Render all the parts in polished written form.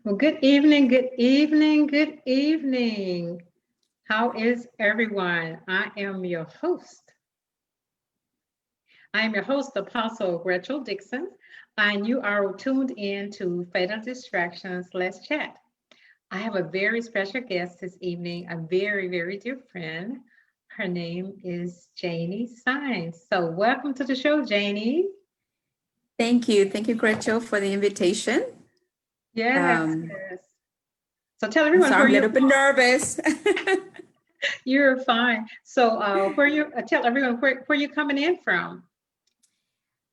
Well, good evening, good evening, good evening. How is everyone? I am your host, Apostle Rachel Dixon, and you are tuned in to Fatal Distractions. Let's chat. I have a very special guest this evening, a very, very dear friend. Her name is Janie Saenz. So, welcome to the show, Janie. Thank you. Thank you, Gretchen, for the invitation. Yes, Um, yes. So, tell I'm everyone sorry, where I'm a you little bit nervous. You're fine. So, where you tell everyone where you coming in from?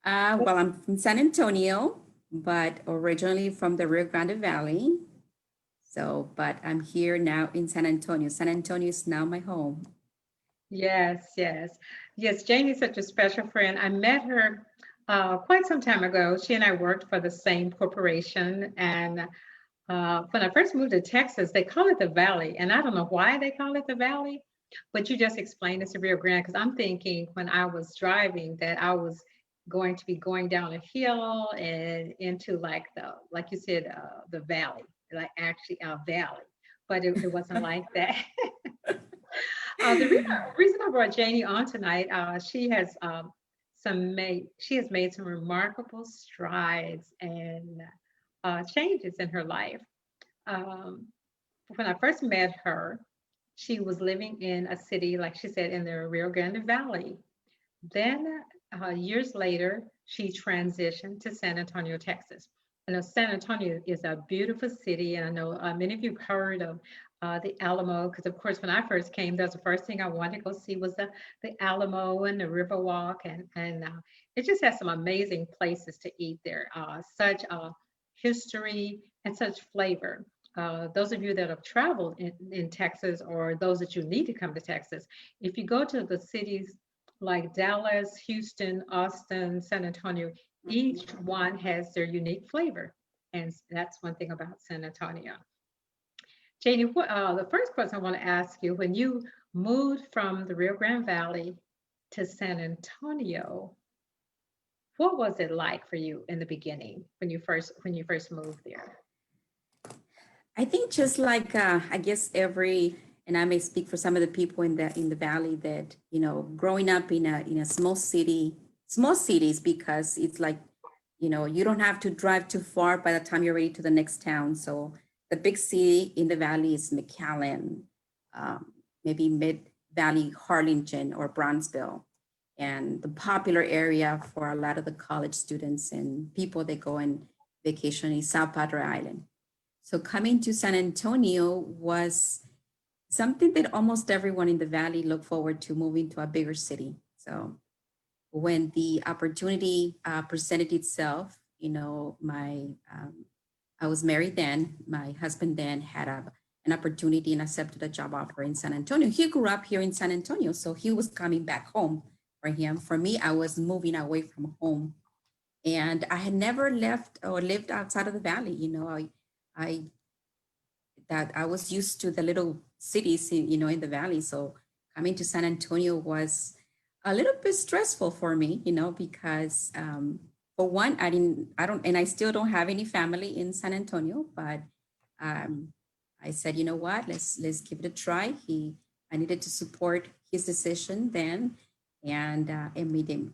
Well, I'm from San Antonio, but originally from the Rio Grande Valley. So, but I'm here now in San Antonio. San Antonio is now my home. Yes, yes, yes. Janie's such a special friend. I met her quite some time ago. She and I worked for the same corporation, and when I first moved to Texas, they call it the Valley, and I don't know why they call it the Valley, but you just explained it's a Rio Grande because I'm thinking when I was driving that I was going to be going down a hill and into like you said, the valley, like actually a valley, but it wasn't like that. The reason I brought Janie on tonight, she has made some remarkable strides and changes in her life. Um, when I first met her, she was living in a city, like she said, in the Rio Grande Valley. Then, years later, she transitioned to San Antonio, Texas. I know San Antonio is a beautiful city, and I know many of you have heard of the Alamo, because of course, when I first came, that's the first thing I wanted to go see was the Alamo and the Riverwalk, and it just has some amazing places to eat there. Such history and such flavor. Those of you that have traveled in Texas, or those that you need to come to Texas, if you go to the cities like Dallas, Houston, Austin, San Antonio, each one has their unique flavor. And that's one thing about San Antonio. Janie, the first question I want to ask you, when you moved from the Rio Grande Valley to San Antonio, what was it like for you in the beginning when you first moved there? I think just like I guess every, and I may speak for some of the people in the valley that growing up in a small cities because it's like you don't have to drive too far by the time you're ready to the next town. So the big city in the valley is McAllen, um, maybe Mid Valley, Harlingen, or Bronzeville, and the popular area for a lot of the college students and people that go on vacation is South Padre Island. So coming to San Antonio was something that almost everyone in the valley looked forward to, moving to a bigger city. So when the opportunity presented itself, I was married then. My husband then had an opportunity and accepted a job offer in San Antonio. He grew up here in San Antonio, so he was coming back home for him. For me, I was moving away from home, and I had never left or lived outside of the valley. I that I was used to the little cities in the valley. So coming to San Antonio was a little bit stressful for me, because for one, I don't, and I still don't have any family in San Antonio, but um, I said, you know what, let's give it a try. I needed to support his decision then, and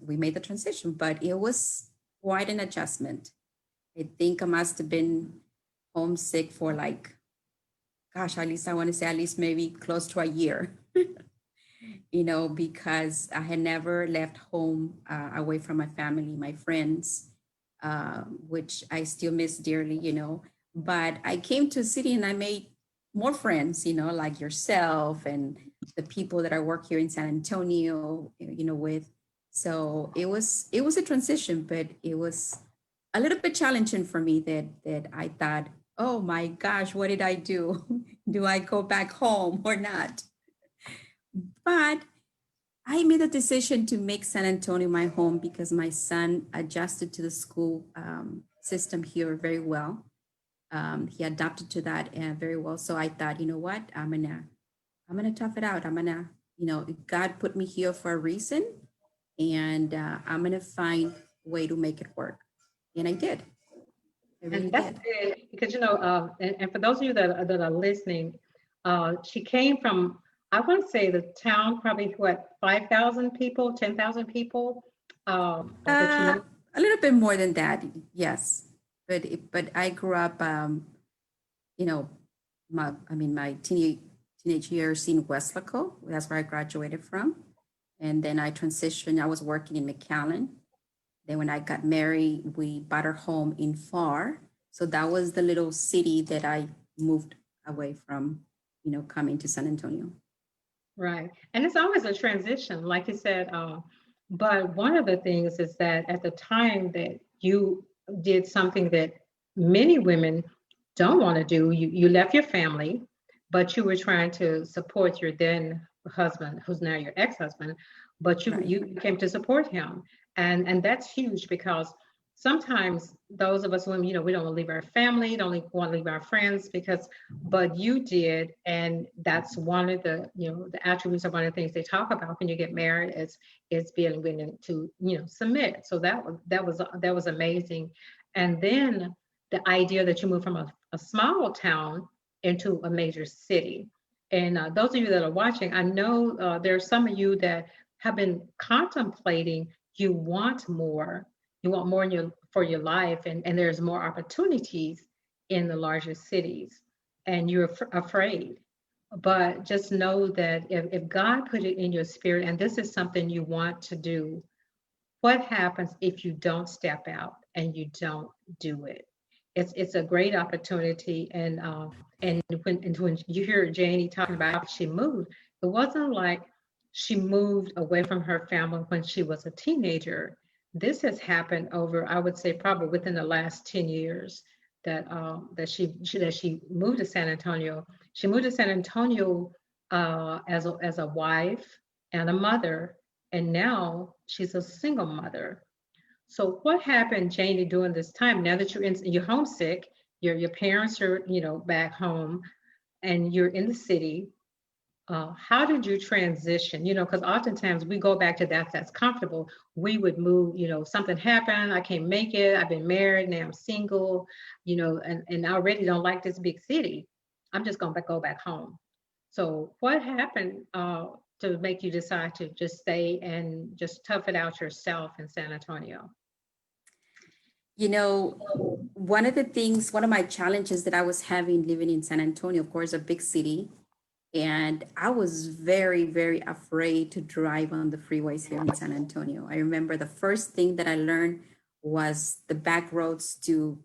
we made the transition, but it was quite an adjustment. I think I must have been homesick for like, gosh, at least I want to say at least maybe close to a year, because I had never left home away from my family, my friends, which I still miss dearly. But I came to a city and I made more friends, like yourself and the people that I work here in San Antonio, with. So it was a transition, but it was a little bit challenging for me that I thought, oh my gosh, what did I do? Do I go back home or not? But I made a decision to make San Antonio my home because my son adjusted to the school system here very well. He adapted to that very well. So I thought, you know what, I'm gonna tough it out. God put me here for a reason, and I'm gonna find a way to make it work, and I did. I really And that's did. good because, and for those of you that are listening, she came from, I want to say the town, probably what, 5,000 people, 10,000 people, that you Uh, moved. a little bit more than that, yes. But I grew up, you know, my teenage years in Westlaco. That's where I graduated from. And then I transitioned. I was working in McAllen. Then when I got married, we bought our home in Far. So that was the little city that I moved away from, coming to San Antonio. Right. And it's always a transition, like you said. But one of the things is that at the time that you did something that many women don't want to do, you left your family, but you were trying to support your then husband, who's now your ex-husband, but you Right. you came to support him. And that's huge because sometimes those of us women, we don't want to leave our family, don't want to leave our friends because but you did, and that's one of the the attributes of one of the things they talk about when you get married is being willing to submit. So that was amazing. And then the idea that you moved from a small town into a major city. And those of you that are watching, I know there are some of you that have been contemplating, you want more, in for your life, and there's more opportunities in the larger cities, and you're afraid. But just know that if God put it in your spirit and this is something you want to do, what happens if you don't step out and you don't do it? It's a great opportunity. And when you hear Janie talking about how she moved, it wasn't like she moved away from her family when she was a teenager. This has happened over, I would say, probably within the last 10 years that she moved to San Antonio. She moved to San Antonio as a wife and a mother, and now she's a single mother. So what happened, Janie, during this time? Now that you're homesick, your parents are back home, and you're in the city. How did you transition? Because oftentimes we go back to that's comfortable. We would move. Something happened. I can't make it. I've been married. Now I'm single. And I already don't like this big city. I'm just gonna go back home. So what happened to make you decide to just stay and just tough it out yourself in San Antonio? You know, one of my challenges that I was having living in San Antonio, of course, a big city, and I was very, very afraid to drive on the freeways here in San Antonio. I remember the first thing that I learned was the back roads to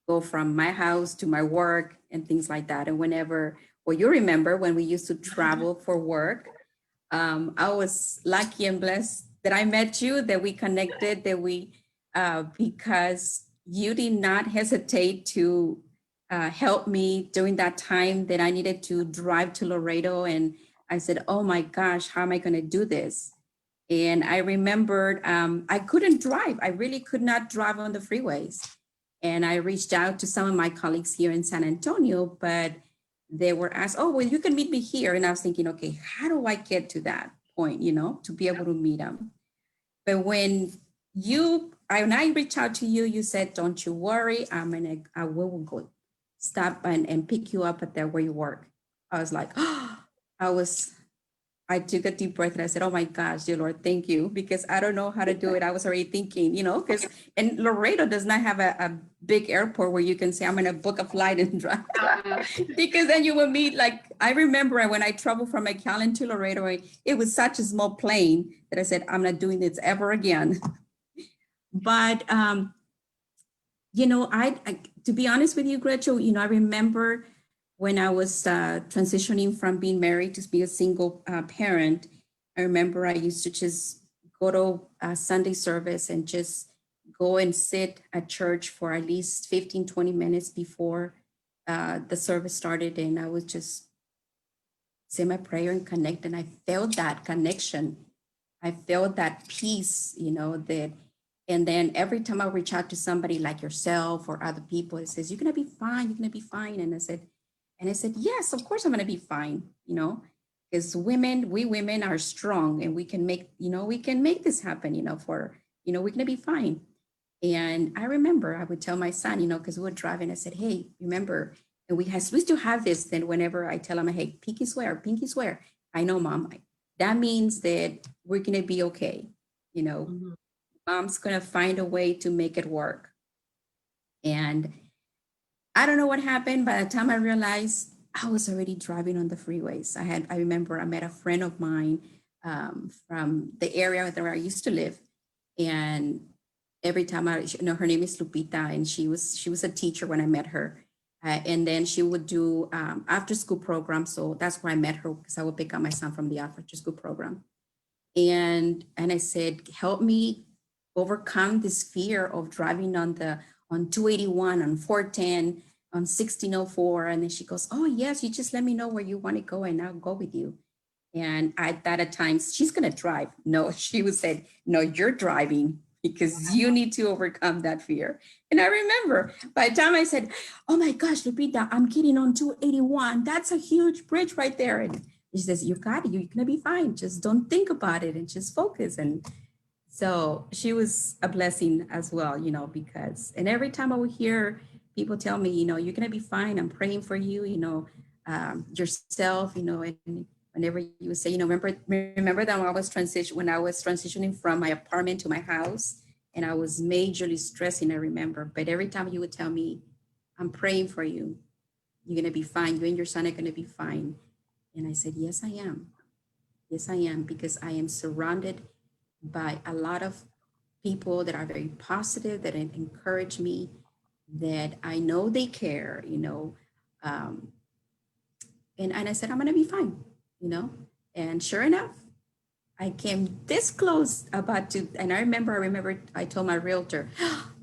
go from my house to my work and things like that. And well, you remember when we used to travel for work, I was lucky and blessed that I met you, that we connected, because you did not hesitate to help me during that time that I needed to drive to Laredo. And I said, oh my gosh, how am I going to do this? And I remembered I couldn't drive. I really could not drive on the freeways. And I reached out to some of my colleagues here in San Antonio, but they were asked, oh, well, you can meet me here. And I was thinking, okay, how do I get to that point, to be able to meet them? But when I reached out to you, you said, don't you worry, I will go stop and pick you up at there where you work. I was like, oh, I took a deep breath and I said, oh my gosh, dear Lord, thank you, because I don't know how to do it. I was already thinking, and Laredo does not have a big airport where you can say, I'm going to book a flight and drive. Because then you will meet, like, I remember when I traveled from McAllen to Laredo, it was such a small plane that I said, I'm not doing this ever again. But, to be honest with you, Gretchen, I remember when I was transitioning from being married to be a single parent. I remember I used to just go to Sunday service and just go and sit at church for at least 15, 20 minutes before the service started. And I would just say my prayer and connect. And I felt that connection. I felt that peace, and then every time I reach out to somebody like yourself or other people, it says, you're going to be fine. You're going to be fine. And I said, yes, of course I'm going to be fine, because we women are strong, and we can make this happen, we're going to be fine. And I remember I would tell my son, because we were driving, I said, hey, remember, and we still have this. Then whenever I tell him, hey, pinky swear, I know, mom, that means that we're going to be okay. You know, Mhm. mom's going to find a way to make it work. And I don't know what happened. By the time I realized, I was already driving on the freeways. I remember I met a friend of mine from the area where I used to live. And every time her name is Lupita, and she was a teacher when I met her. And then she would do after school programs. So that's where I met her, because I would pick up my son from the after school program. And I said, help me overcome this fear of driving on 281, on 410, on 1604. And then she goes, oh yes, you just let me know where you want to go and I'll go with you. And I thought at times, she's gonna drive. No, she would say, no, you're driving, because you need to overcome that fear. And I remember by the time I said, oh my gosh, Lupita, I'm getting on 281. That's a huge bridge right there. And she says, you got it, you're gonna be fine. Just don't think about it and just focus. And so she was a blessing as well, because, and every time I would hear people tell me, you're gonna be fine, I'm praying for you, yourself, and whenever you would say, remember that when I was transitioning from my apartment to my house, and I was majorly stressing, I remember. But every time you would tell me, I'm praying for you, you're gonna be fine, you and your son are gonna be fine. And I said, yes, I am. Yes, I am, because I am surrounded by a lot of people that are very positive, that encourage me, that I know they care, um, and I said, I'm gonna be fine, you know. And sure enough, I came this close about to, and I remember I told my realtor,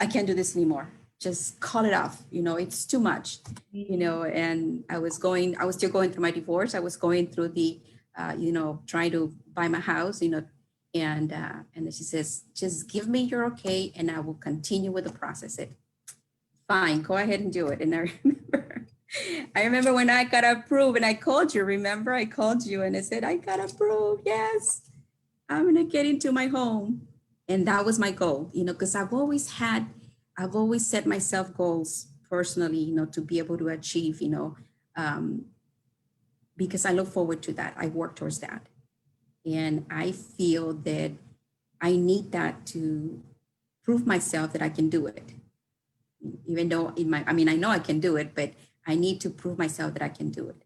I can't do this anymore. Just call it off. It's too much, and I was still going through my divorce. I was going through trying to buy my house, and then she says, just give me your okay, and I will continue with the process. It fine, go ahead and do it. And I remember when I got approved, and I called you. Remember, I called you and I said, I got approved. Yes, I'm gonna get into my home. And that was my goal, because I've always set myself goals personally, to be able to achieve, um, because I look forward to that. I work towards that. And I feel that I need that to prove myself that I can do it. Even though I know I can do it, but I need to prove myself that I can do it.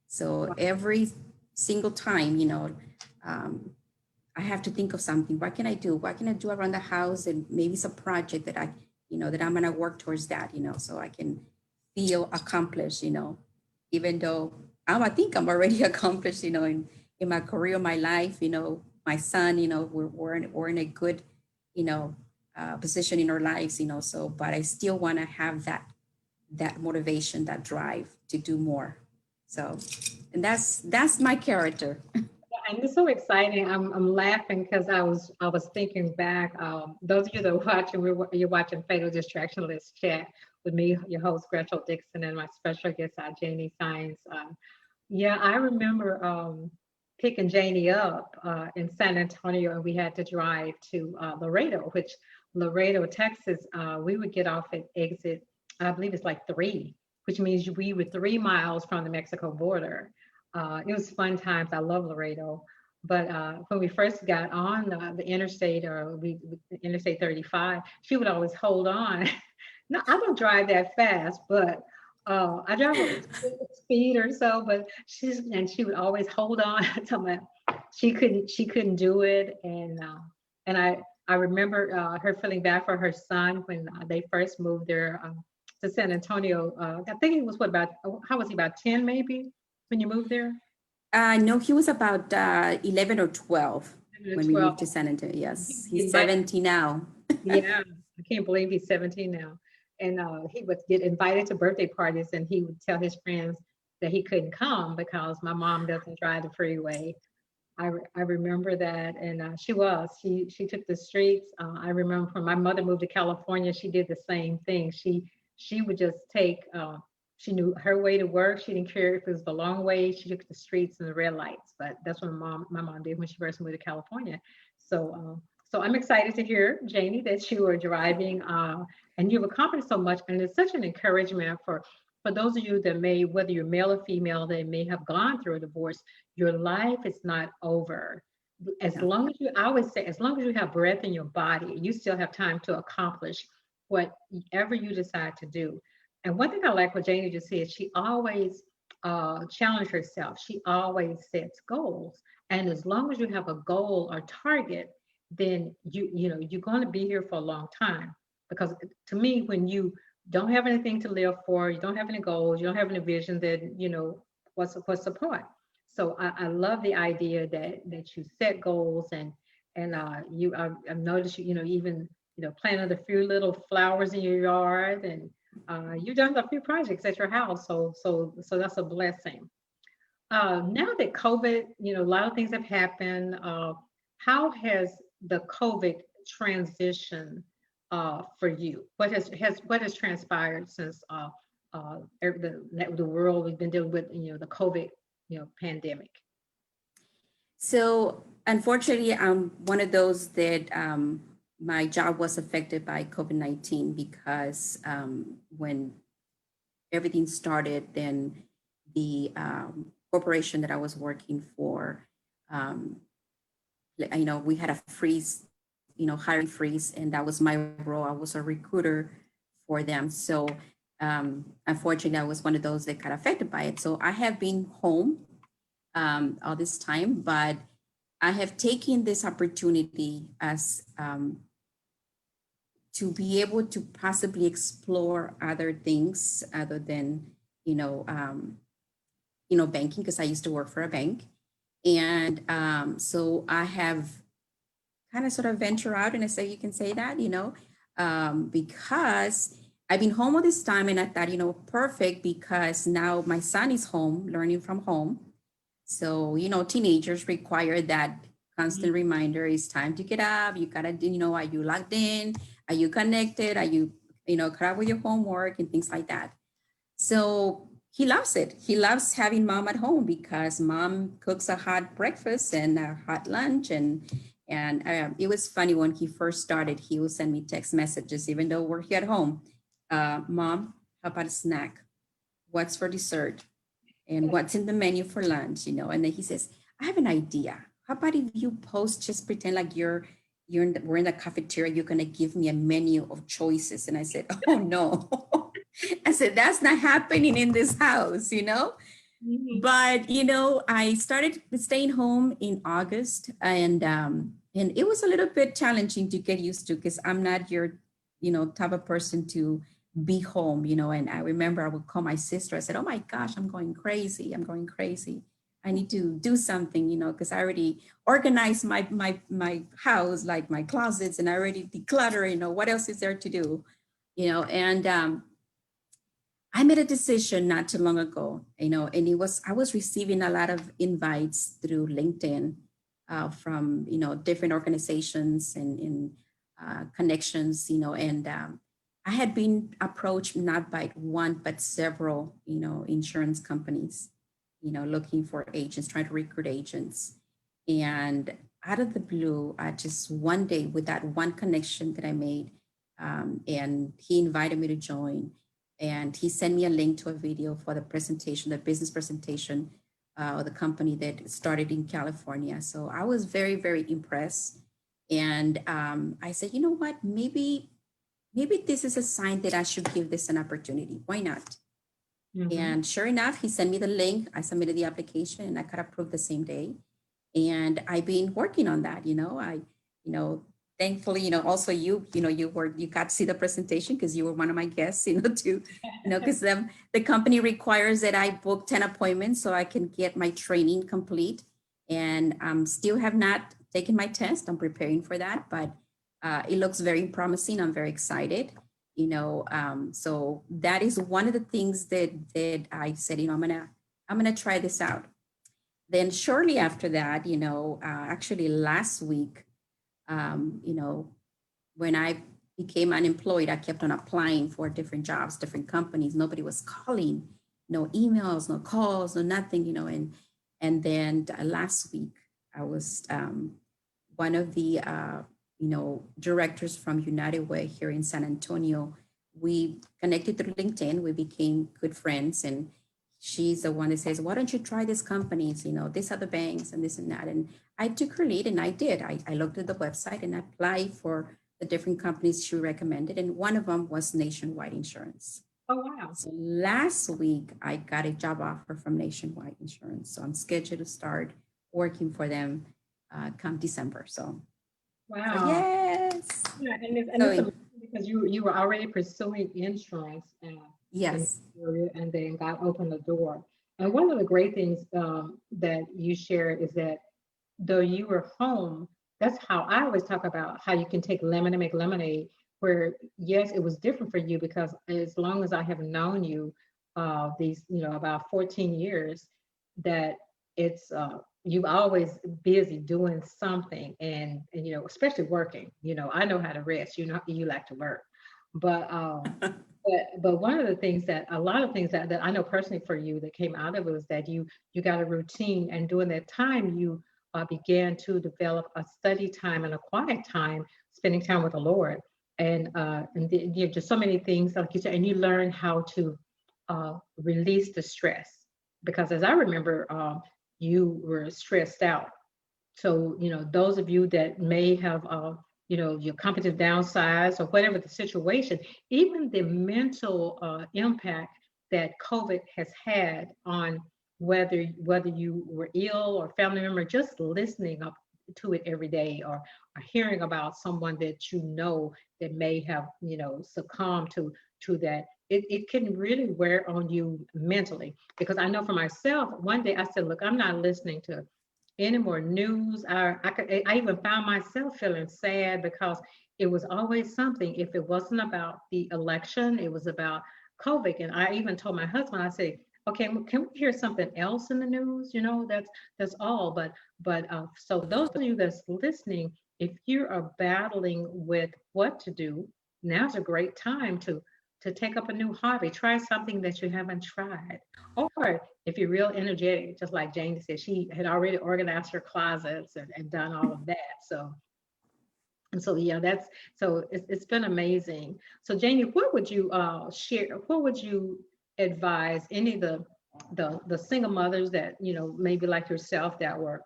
So every single time, um, I have to think of something. What can I do? What can I do around the house? And maybe it's a project that that I'm gonna work towards that, so I can feel accomplished, even though I think I'm already accomplished, in my career, my life, my son, we're in a good, you know, position in our lives, so, but I still want to have that motivation, that drive to do more. So, and that's my character. And it's so exciting. I'm laughing because I was thinking back. Those of you that are watching, you're watching Fatal Distraction List Chat with me, your host Gretchen Dixon, and my special guest, Janie Saenz. Yeah, I remember picking Janie up in San Antonio, and we had to drive to Laredo, which Laredo, Texas. We would get off at exit, I believe it's like 3, which means we were 3 miles from the Mexico border. It was fun times. I love Laredo. But when we first got on the interstate, or Interstate 35, she would always hold on. No, I don't drive that fast, but I drive a speed or so. But she would always hold on to my. She couldn't do it, and I remember her feeling bad for her son when they first moved there to San Antonio. I think it was how was he, about 10 maybe when you moved there? No, he was about 11 or 12 when we 12. moved to San Antonio. He Yes, would get he's invited. 70 now. Yeah, I can't believe he's 17 now. And he would get invited to birthday parties, and he would tell his friends that he couldn't come because my mom doesn't drive the freeway. I remember that, and she took the streets. I remember when my mother moved to California, she did the same thing. She would just take. She knew her way to work. She didn't care if it was the long way. She took the streets and the red lights. But that's what my mom did when she first moved to California. So So I'm excited to hear, Janie, that you are driving and you've accomplished so much. And it's such an encouragement for those of you that may, whether you're male or female, that may have gone through a divorce, your life is not over. As Yeah. long as you, I always say, as long as you have breath in your body, you still have time to accomplish whatever you decide to do. And one thing I like what Janie just said, she always challenged herself. She always sets goals. And as long as you have a goal or target, then you're going to be here for a long time. Because to me, when you don't have anything to live for, you don't have any goals, you don't have any vision, then what's the point? So I love the idea that you set goals and I've noticed even planted a few little flowers in your yard and you've done a few projects at your house. So that's a blessing. Now that COVID, a lot of things have happened. How has the COVID transition for you? What has transpired since the world we've been dealing with, the COVID, pandemic? So unfortunately, I'm one of those that my job was affected by COVID-19 because when everything started, then the corporation that I was working for, um, we had a freeze, hiring freeze, and that was my role. I was a recruiter for them. So unfortunately, I was one of those that got affected by it. So I have been home all this time, but I have taken this opportunity as to be able to possibly explore other things other than, you know, um, banking, because I used to work for a bank. And so I have kind of sort of venture out, and I say you can say that, because I've been home all this time, and I thought, perfect, because now my son is home learning from home. So, teenagers require that constant Mhm. reminder. It's time to get up. You gotta, are you logged in? Are you connected? Are you, caught up with your homework and things like that? So he loves it. He loves having mom at home because mom cooks a hot breakfast and a hot lunch. And it was funny when he first started, he would send me text messages, even though we're here at home. Mom, how about a snack? What's for dessert? And what's in the menu for lunch, and then he says, I have an idea. How about if you post, just pretend like we're in the cafeteria, you're going to give me a menu of choices. And I said, oh no. I said, that's not happening in this house. Mhm. But I started staying home in August, and it was a little bit challenging to get used to, because I'm not your type of person to be home. And I remember I would call my sister. I said, oh my gosh, I'm going crazy, I need to do something, because I already organized my house, like my closets, and I already declutter. What else is there to do? And I made a decision not too long ago, and I was receiving a lot of invites through LinkedIn from, different organizations and connections, and I had been approached not by one, but several, insurance companies, looking for agents, trying to recruit agents. And out of the blue, just one day with that one connection that I made, and he invited me to join, and he sent me a link to a video for the presentation, the business presentation of the company that started in California. So I was very, very impressed. And I said, you know what, maybe this is a sign that I should give this an opportunity. Why not? Mhm. And sure enough, he sent me the link. I submitted the application and I got approved the same day. And I've been working on that. You know, thankfully, also you got to see the presentation because you were one of my guests, because the company requires that I book 10 appointments so I can get my training complete. And still have not taken my test. I'm preparing for that, but it looks very promising. I'm very excited. So that is one of the things that I said, I'm gonna try this out. Then shortly after that, actually last week, when I became unemployed, I kept on applying for different jobs, different companies. Nobody was calling, no emails, no calls, no nothing, and then last week I was one of the directors from United Way here in San Antonio. We connected through LinkedIn. We became good friends, and she's the one that says, "Why don't you try these companies? These are the banks and this and that." And I took her lead, and I did. I looked at the website and applied for the different companies she recommended, and one of them was Nationwide Insurance. Oh, wow. So last week, I got a job offer from Nationwide Insurance. So I'm scheduled to start working for them come December. So Wow. yes. Yeah, and it's So amazing because you were already pursuing insurance in yes, the area, and then God opened the door. And one of the great things that you shared is that though you were home, that's how I always talk about how you can take lemon and make lemonade. Where yes, it was different for you because as long as I have known you, these about 14 years, that it's you've always busy doing something, and especially working. I know how to rest. You like to work, but but one of the things that a lot of things that I know personally for you that came out of it was that you got a routine, and during that time you began to develop a study time and a quiet time, spending time with the Lord, and just so many things like you said, and you learn how to release the stress because as I remember, you were stressed out. So, those of you that may have, your cognitive downsides or whatever the situation, even the mental impact that COVID has had on whether you were ill or family member, just listening up to it every day, or hearing about someone that that may have, succumbed to that. It can really wear on you mentally because I know for myself, one day I said, look, I'm not listening to any more news. I even found myself feeling sad because it was always something. If it wasn't about the election, it was about COVID. And I even told my husband, I said, okay, can we hear something else in the news? That's all. But so those of you that's listening, if you are battling with what to do, now's a great time to take up a new hobby. Try something that you haven't tried. Or if you're real energetic, just like Janie said, she had already organized her closets and done all of that. So yeah, it's been amazing. So Janie, what would you share? What would you advise any of the single mothers that maybe like yourself that were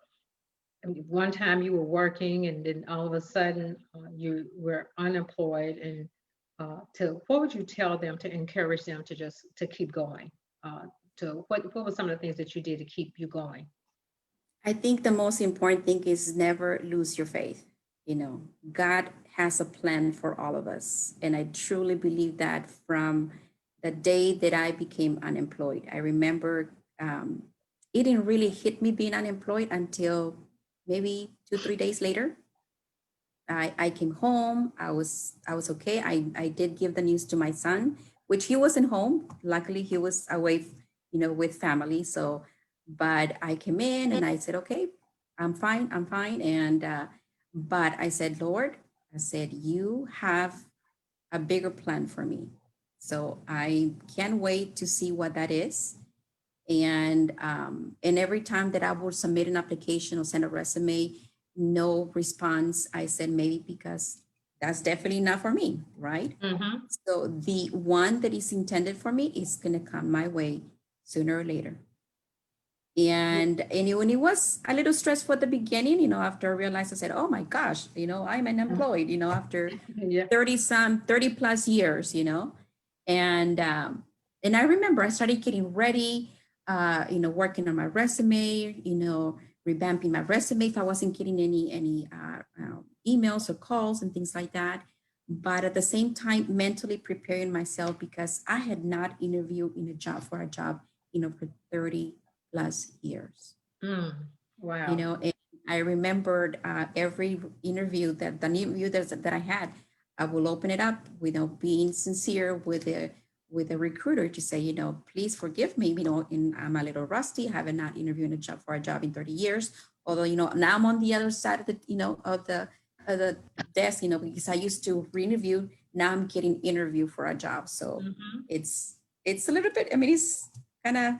one time you were working and then all of a sudden you were unemployed and to what would you tell them to encourage them to just to keep going? To what were some of the things that you did to keep you going? I think the most important thing is never lose your faith. God has a plan for all of us. And I truly believe that from the day that I became unemployed. I remember it didn't really hit me being unemployed until maybe 2, 3 days later. I came home. I was okay. I did give the news to my son, which he wasn't home. Luckily, he was away, with family. So, but I came in and I said, okay, I'm fine. I'm fine. And but I said, Lord, I said, you have a bigger plan for me. So I can't wait to see what that is. And every time that I would submit an application or send a resume, no response. I said maybe because that's definitely not for me, right? Mm-hmm. So the one that is intended for me is gonna come my way sooner or later. Yeah. And when it was a little stressful at the beginning, after I realized, I said, oh my gosh, I'm unemployed, after Yeah. 30 plus years, and I remember I started getting ready, working on my resume, revamping my resume if I wasn't getting any emails or calls and things like that. But at the same time, mentally preparing myself because I had not interviewed for a job, for 30 plus years. Mm. Wow. And I remembered every interview that I had, I will open it up, being sincere with the recruiter to say, please forgive me, and I'm a little rusty, I haven't not interviewed for a job in 30 years. Although, now I'm on the other side of the desk, because I used to re-interview. Now I'm getting interview for a job. So Mm-hmm. it's a little bit, I mean, it's kind of,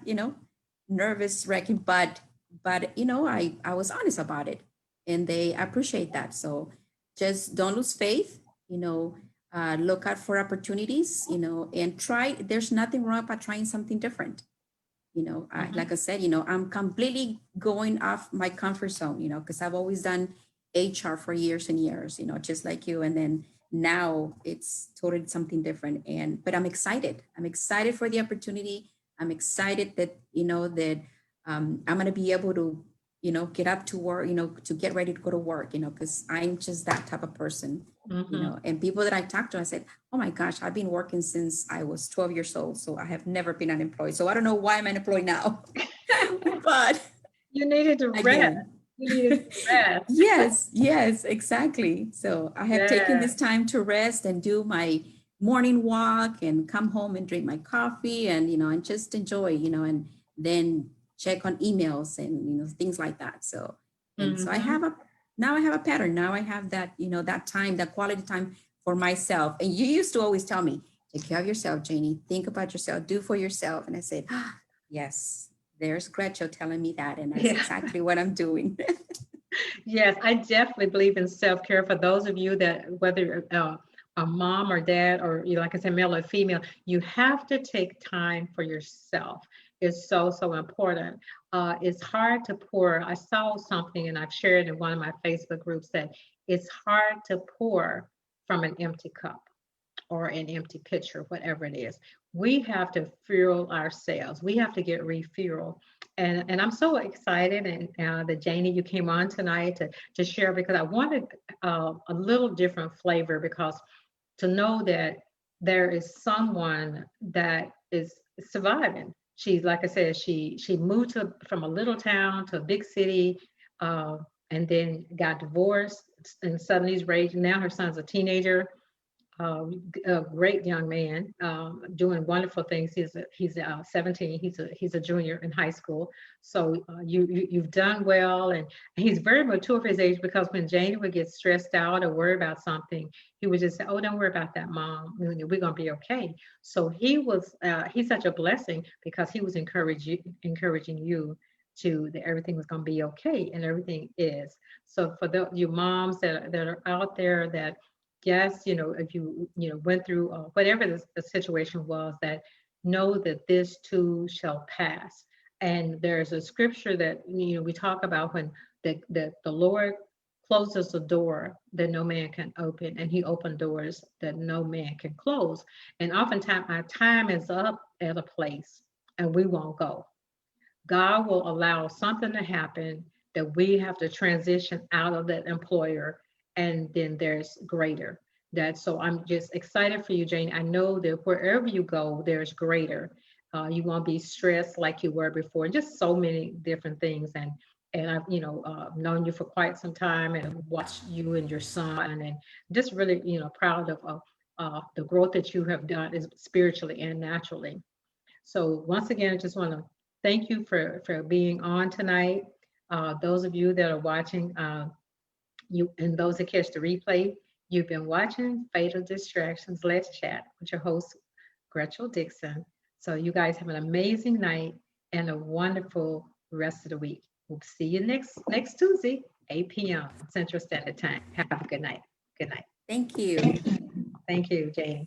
nervous wrecking, but I was honest about it and they appreciate that. So just don't lose faith, look out for opportunities, and try. There's nothing wrong about trying something different. Like I said, I'm completely going off my comfort zone, because I've always done HR for years and years, just like you. And then now it's totally something different. But I'm excited. I'm excited for the opportunity. I'm excited that, I'm going to be able to, get up to work, to get ready to go to work, because I'm just that type of person, and people that I talk to, I said, oh my gosh, I've been working since I was 12 years old. So I have never been unemployed. So I don't know why I'm unemployed now, but you needed to rest. again, You needed to rest. yes, exactly. So I have taken this time to rest and do my morning walk and come home and drink my coffee and, and just enjoy, and then check on emails and, things like that. So, and so I have now I have a pattern. Now I have that, that time, that quality time for myself. And you used to always tell me, take care of yourself, Janie, think about yourself, do for yourself. And I said, yes, there's Gretchen telling me that. And that's exactly what I'm doing. Yes, I definitely believe in self-care. For those of you that, whether a mom or dad, or like I said, male or female, you have to take time for yourself. It's so, so important. It's hard to pour. I saw something and I've shared in one of my Facebook groups that it's hard to pour from an empty cup or an empty pitcher, whatever it is. We have to fuel ourselves. We have to get refueled. And I'm so excited and that Janie, you came on tonight to share, because I wanted a little different flavor, because to know that there is someone that is surviving. She's, like I said, she moved from a little town to a big city, and then got divorced and suddenly is raised. Now her son's a teenager, a great young man, doing wonderful things. He's 17. He's a junior in high school. So you've done well, and he's very mature for his age, because when Janie would get stressed out or worry about something, he would just say, "Oh, don't worry about that, Mom. We're gonna be okay." So he's such a blessing, because he was encouraging you that everything was going to be okay, and everything is. So for you moms that are out there, that yes, if you went through whatever the situation was, that know that this too shall pass. And there's a scripture that we talk about, when the Lord closes a door that no man can open, and he opened doors that no man can close. And oftentimes our time is up at a place and we won't go. God will allow something to happen that we have to transition out of that employer, and then there's greater. So I'm just excited for you, Jane. I know that wherever you go, there's greater. You won't be stressed like you were before, and just so many different things. And I've known you for quite some time, and watched you and your son, and just really proud of the growth that you have done, is spiritually and naturally. So once again, I just want to thank you for being on tonight. Those of you that are watching, and those that catch the replay, you've been watching Fatal Distractions. Let's Chat with your host, Gretchen Dixon. So you guys have an amazing night and a wonderful rest of the week. We'll see you next Tuesday, 8 p.m. Central Standard Time. Have a good night. Good night. Thank you. Thank you, Jane.